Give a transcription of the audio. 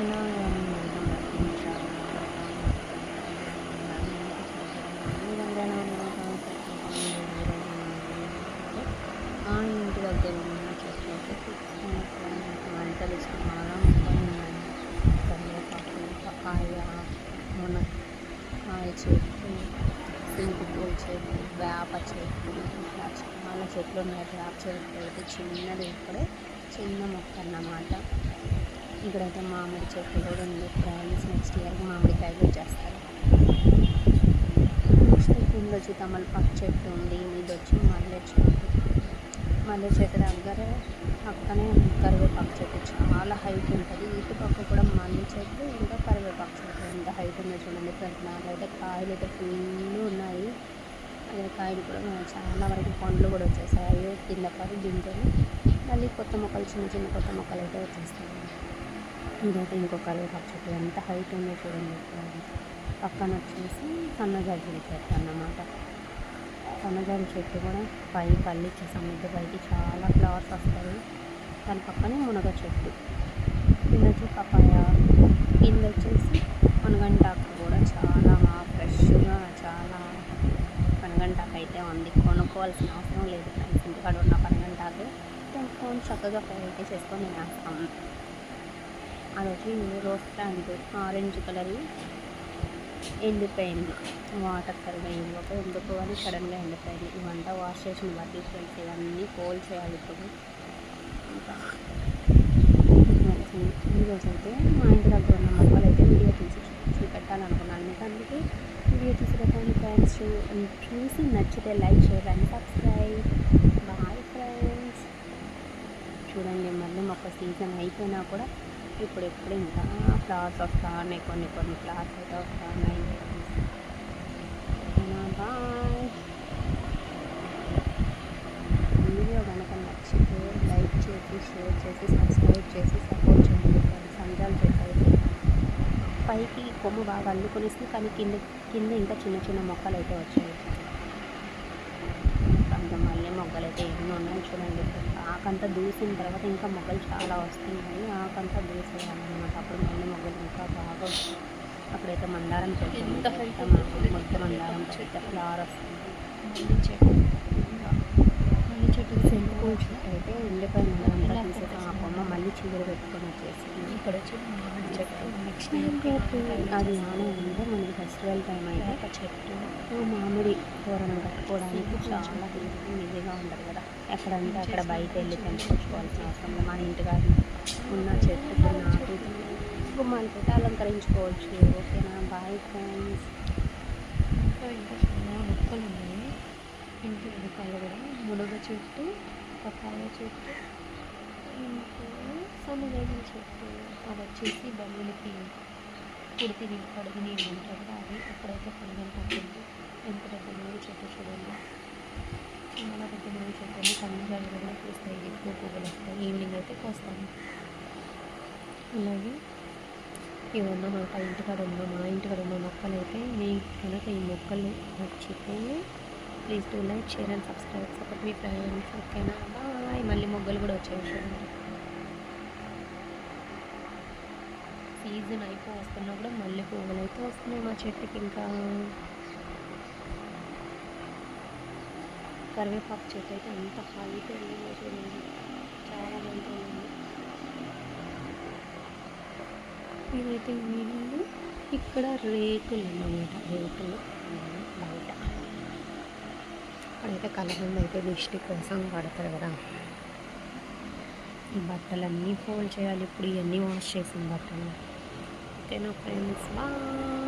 ఇలా మా ఇంటి దగ్గర ఉన్న చెట్లు అయితే మంటలు చాలా మొక్కలు ఉన్నాయి. కరివేపాకు, పపాయ, మునక్కాయ చెట్టు, సింగిపూల చెట్టు, వేప చెట్టు, ఇట్లా చాలా చెట్లు ఉన్నాయి. వేప చెట్టు అయితే చిన్నది, ఇప్పుడే చిన్న మొక్క అన్నమాట. ఇక్కడైతే మామిడి చెట్టు కూడా ఉంది ఫ్రెండ్స్. నెక్స్ట్ ఇయర్కి మామిడికాయలు వచ్చేస్తారు. నెక్స్ట్ కింద వచ్చి తమలపాకు చెట్టు ఉంది. ఇది వచ్చి మల్లె చెట్టు. మల్లె చెట్టు దగ్గర పక్కనే కరివేపాకు చెట్టు చాలా హైట్ ఉంటుంది. ఇటు పక్క కూడా మల్లె చెట్టు, ఇంకా కరివేపాకు చెట్టు ఎంత హైట్ ఉందో చూడండి ఫ్రెండ్స్. నాకైతే కాయలు అయితే ఫుల్ ఉన్నాయి. అదే కాయలు కూడా చాలా వరకు పండ్లు కూడా వచ్చేసాయి. కింద పడి గింజలు మళ్ళీ కొత్త మొక్కలు, చిన్న చిన్న కొత్త మొక్కలు అయితే వచ్చేస్తాయి. ఇదైతే ఇంకో కరివేపాకు చెట్టు ఎంత హైట్ ఉందో చూడండి. పక్కన వచ్చేసి సన్నజాజుల చెట్టు అన్నమాట. సన్నజాజి చెట్టు కూడా పై పల్లిచ్చి సముద్ర పైకి చాలా ఫ్లవర్స్ వస్తాయి. దాని పక్కనే మునగ చెట్టు, కింద వచ్చి పపాయ, కింద వచ్చేసి పనగంటాకు కూడా చాలా ఫ్రెష్గా చాలా పనగంటాకు అయితే ఉంది. కొనుక్కోవాల్సిన అవసరం లేదు ఫ్రెండ్స్. ఇంటికాడ ఉన్న పనగంటాకు తెంపుకొని చక్కగా ఫ్రై చేసుకొని తినేస్తాము. అది వచ్చి రోజ్ ప్లాంట్ ఆరెంజ్ కలర్ ఎండిపోయింది. వాటర్ సరిగా ఇవ్వక ఎందుకు అని సడన్గా ఎండిపోయింది. ఇవంతా వాష్ చేసిన బట్టలు ఫ్రెండ్స్. ఇవన్నీ పోల్ చేయాలి ఇప్పుడు. ఇంకా ఈరోజు అయితే మా ఇంటి దగ్గర ఉన్న మొక్కలు అయితే వీడియో తీసి చూపెట్టాలనుకున్నాను మీకు. అందుకే వీడియో తీసి పెట్టాను ఫ్రెండ్స్. చూసి నచ్చితే like, share and subscribe. Bye friends. చూడండి, మళ్ళీ మొక్క సీజన్ అయిపోయినా కూడా ఇప్పుడెప్పుడు ఇంకా ఫ్లవర్స్ వస్తూ ఉన్నాయి. కొన్ని ఫ్లవర్స్ అయితే వస్తూ ఉన్నాయి. బాయ్. వీడియో కనుక నచ్చితే లైక్ చేసి, షేర్ చేసి, సబ్స్క్రైబ్ చేసి సపోర్ట్ చేయండి. సంజాలు చెట్టు అయితే పైకి కొమ్ము బాగా అల్లుకొనిస్తుంది, కానీ కింద ఇంకా చిన్న చిన్న మొక్కలు అయితే వచ్చాయి. ఇంకా మళ్ళీ మొగ్గలు అయితే ఎన్నో ఉన్నాయి చూడండి. ఆకంతా దూసిన తర్వాత ఇంకా మొగ్గలు చాలా వస్తున్నాయి. ఆకంతా దూసేయాలన్నమాట. అప్పుడు మళ్ళీ మొగ్గలు ఇంకా బాగా వస్తాయి. అప్పుడైతే మందారం చెట్టు, మొత్తం మందారం చెట్టు ఫ్లవర్ వస్తుంది. మళ్ళీ చెట్టు సింగిపూల చెట్టు అయితే ఎండిపోయిన మందారం తీసేసి ఆ కొమ్మ మళ్ళీ చిగురు పెట్టుకొని వచ్చేసింది. ఇక్కడ వచ్చి మామిడి చెట్టు. నెక్స్ట్ అది ఆనే ఉంటే మనకి ఫెస్టివల్ టైం అయితే ఒక చెట్టు మామిడి తోరణం కట్టుకోవడానికి చాలా ఈజీగా ఉంటుంది కదా. ఎక్కడంటే అక్కడ బయట వెళ్ళి తెంపుకొచ్చుకోవాల్సిన అవసరం లేదు. మన ఇంటికాడ ఉన్న చెట్టుకు నాటి గుమ్మాలు పెట్టి అలంకరించుకోవచ్చు. ఓకేనా? Bye friends. ఇంకా చాలా మొక్కలు ఉన్నాయి ఇంటి వెనకాల కూడా. మునగ చెట్టు, పపాయ చెట్టు, ఇంకా సన్నజాజి చెట్టు. అది వచ్చేసి బల్లులకి కుడితి నీళ్ళు, కడుగు నీళ్ళు ఉంటాయి కదా, అది అప్పుడైతే పనగంటాకు ఎంత పెద్ద మునగ చెట్టు చూడండి. చాలా పెద్ద మునగ చెట్టు అని సన్నజాజి కూడా పూస్తాయి, ఎక్కువ పువ్వులు వస్తాయి. ఈవినింగ్ అయితే కోస్తాము. అలాగే ఇవన్నమాట ఇంటికాడ ఉన్న మా ఇంటికాడ ఉన్న మొక్కలు అయితే. మీకు కనుక ఈ మొక్కలు నచ్చితే please do like, share and subscribe. Support me friends. ఓకేనా? బాయ్. మళ్ళీ మొగ్గలు కూడా వచ్చాయి చూడండి. సీజన్ వస్తున్నా కూడా మళ్ళీ పువ్వులు అయితే వస్తున్నాయి మా చెట్టుకి. ఇంకా కరివేపాకు చెట్టు అయితే ఎంత హైట్ ఉందో చూడండి, చాలా హైట్ ఉంది. ఇవైతే వీళ్ళు ఇక్కడ రేకులు అన్నమాట. రేకులు బయట అక్కడైతే కలబంద అయితే దిష్టి కోసం పడతారు కదా. ఈ బట్టలన్నీ ఫోల్డ్ చేయాలి ఇప్పుడు, ఇవన్నీ వాష్ చేసిన బట్టలు. ఓకేనా ఫ్రెండ్స్? బాయ్.